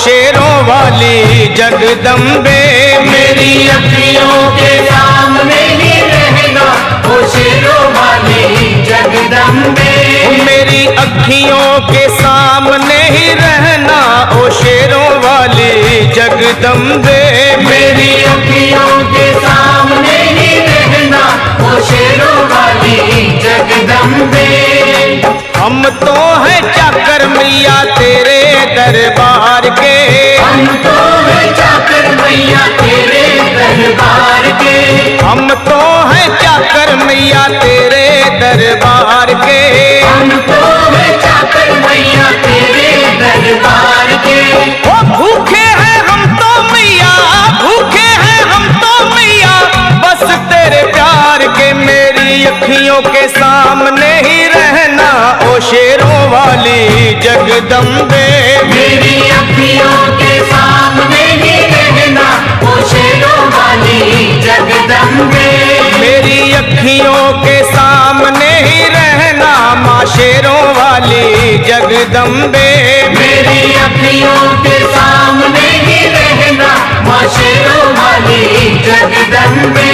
शेरों वाली जगदम्बे। मेरी अखियों के सामने ही रहना ओ शेरों वाली जगदम्बे। मेरी अखियों के सामने ही रहना ओ शेरों वाली जगदम्बे। मेरी अखियों के सामने ही रहना ओ शेरों वाली जगदम्बे। हम तो हैं चाकर मैया तेरे दरबार के। हम तो हैं चाकर मैया तेरे दरबार के। हम तो हैं चाकर मैया तेरे दरबार के। हम तो हैं चाकर मैया तेरे दरबार के। ओ भूखे हैं हम तो मैया, भूखे हैं हम तो मैया बस तेरे प्यार के। मेरी अखियों के सामने ही रहना ओ शेरों वाली जगदम्बे। मेरी अखियों के सामने ही रहना ओ शेरों वाली जगदम्बे। मेरी अखियों के सामने ही रहना माँ शेरों वाली जगदम्बे। मेरी अखियों के सामने ही रहना माँ शेरों वाली जगदम्बे।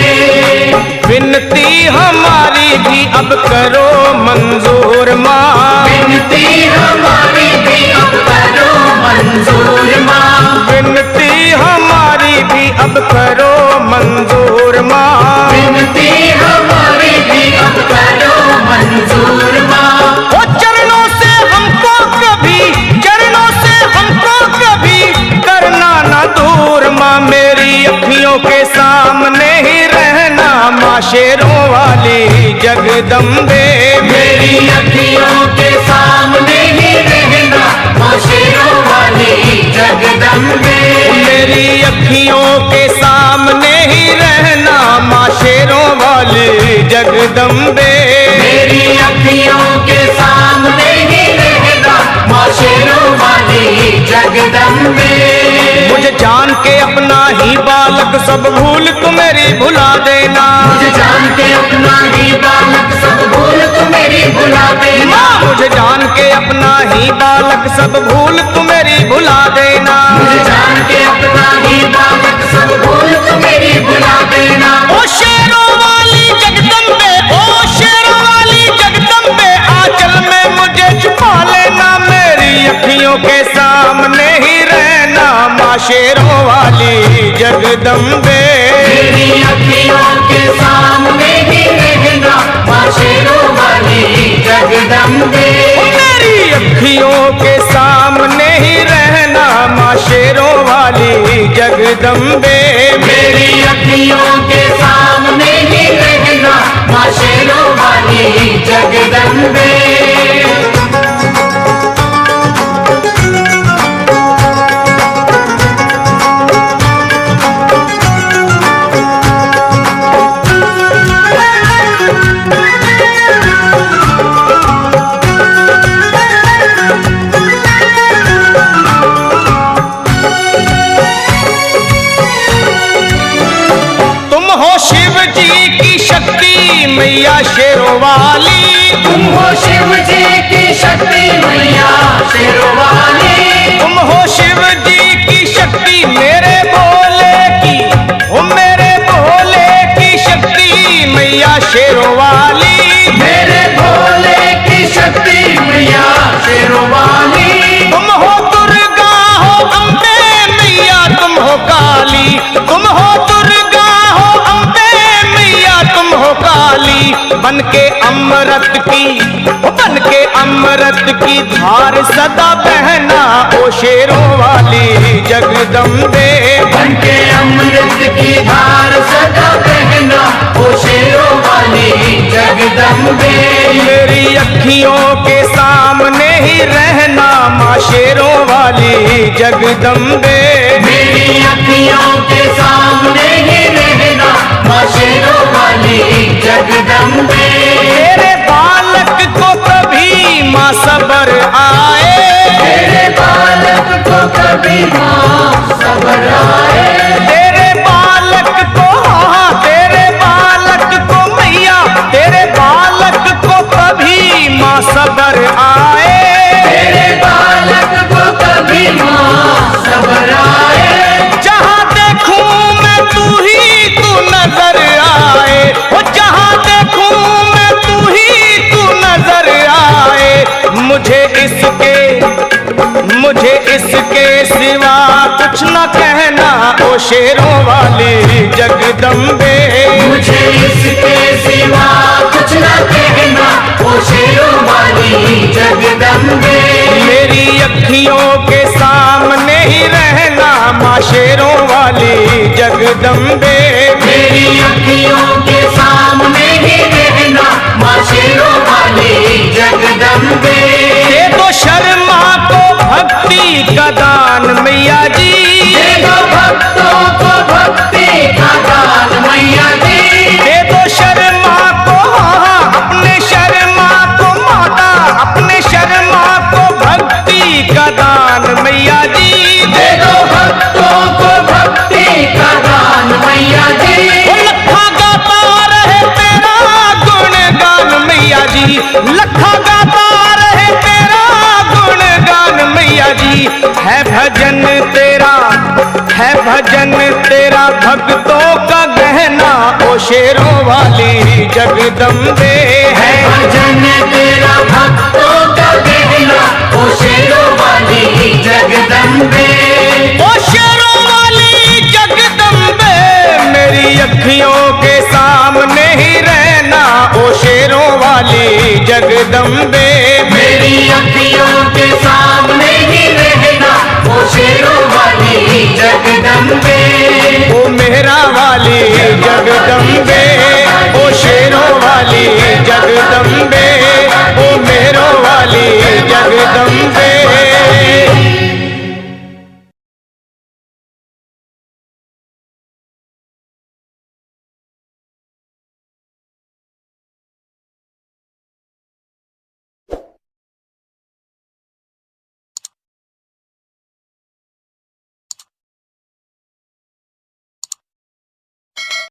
विनती हमारी भी अब करो मंजूर माँ। विनती हमारी भी अब करो मंजूर माँ। विनती हमारी भी अब करो मंजूर माँ। विनती हमारी भी अब करो मंजूर माँ। ओ चरणों से हमको कभी, चरणों से हमको कभी करना ना दूर माँ। मेरी अखियों के सामने ही रहना माँ शेरों वाली जगदम्बे। मेरी अखियों के सामने ही रहना माँ शेरों वाली जगदम्बे। मेरी अखियों के सामने ही रहना माँ शेरों वाली जगदम्बे। मेरी अखियों के सामने ही रहना माँ शेरों वाली जगदम्बे। मुझे जान के अपना ही बालक सब भूल तू मेरी भुला देना। मुझे जान के अपना ही बालक सब भूल तू मेरी भुला देना। मुझे जान के अपना ही बालक सब भूल तू मेरी भुला देना। मुझे जान के अपना ही बालक सब भूल तू मेरी भुला देना। ओ शेरों वाली जगदम्बे, ओ शेरों वाली जगदम्बे आंचल में मुझे छुपा लेना। मेरी अखियों के सामने ही रहना माँ शेरों वाली जगदम्बे। मेरी अखियों के सामने ही रहना माँ शेरों वाली जगदम्बे। मेरी अखियों के सामने ही रहना माँ शेरों वाली जगदम्बे। मेरी अखियों के सामने ही रहना माँ शेरों वाली जगदम्बे। मैया शेरों वाली, तुम हो शिव जी की शक्ति मैया शेरों वाली। तुम हो शिव जी की शक्ति मेरे भोले की, ओ मेरे भोले की शक्ति मैया शेरों वाली। मेरे भोले की शक्ति मैया शेरों वाली। तुम हो दुर्गा हो अम्बे मैया तुम हो काली। तुम हो दुर्गा हो अम्बे मैया तुम हो काली। बन के अमृत की धार सदा बहना ओ शेरों वाली जगदम्बे। बन के अमृत की धार सदा बहना ओ शेरों वाली जगदम्बे। मेरी अखियों के सामने ही रहना माँ शेरों वाली जगदम्बे। मेरी अखियों के सामने ही रहना माँ शेरों वाली जगदम्बे। तेरे बालक को कभी माँ सबर आए। तेरे बालक को कभी माँ सबर आए। तेरे बालक को, हाँ तेरे बालक को मैया, तेरे बालक को कभी माँ सबर आए। तेरे बालक को कभी माँ शेरों वाली जगदम्बे। मुझे इसके सिवा कुछ न कहना, ओ शेरों वाली जगदम्बे। मेरी अखियों के सामने ही रहना माँ शेरों वाली जगदम्बे। मेरी अखियों के सामने ही रहना, माँ शेरों वाली जगदम्बे। दे दो शर्मा को भक्ति का दान मैया जी, दे दो भक्तों को भक्ति का दान मैया जी। दे दो शर्मा को, हाँ अपने शर्मा को माता, अपने शर्मा को भक्ति का दान मैया जी। दे दो भक्तों को भक्ति का दान मैया जी। लखा गाता रहे तेरा गुणगान मैया जी, लखा गाता रहे तेरा गुणगान मैया जी। है भजन तेरा, है भजन तेरा भक्तों का गहना ओ शेरों वाली जगदम्बे। है भजन तेरा भक्तों का गहना, ओ शेरों वाली जगदम्बे। ओ शेरों वाली जगदम्बे, मेरी अखियों के सामने ही रहना ओ शेरों वाली जगदम्बे। मेरी अखियों के सामने ही रहना, ओ शेरों वाली जगदम्बे। ओ मेहरा वाली जगदम्बे।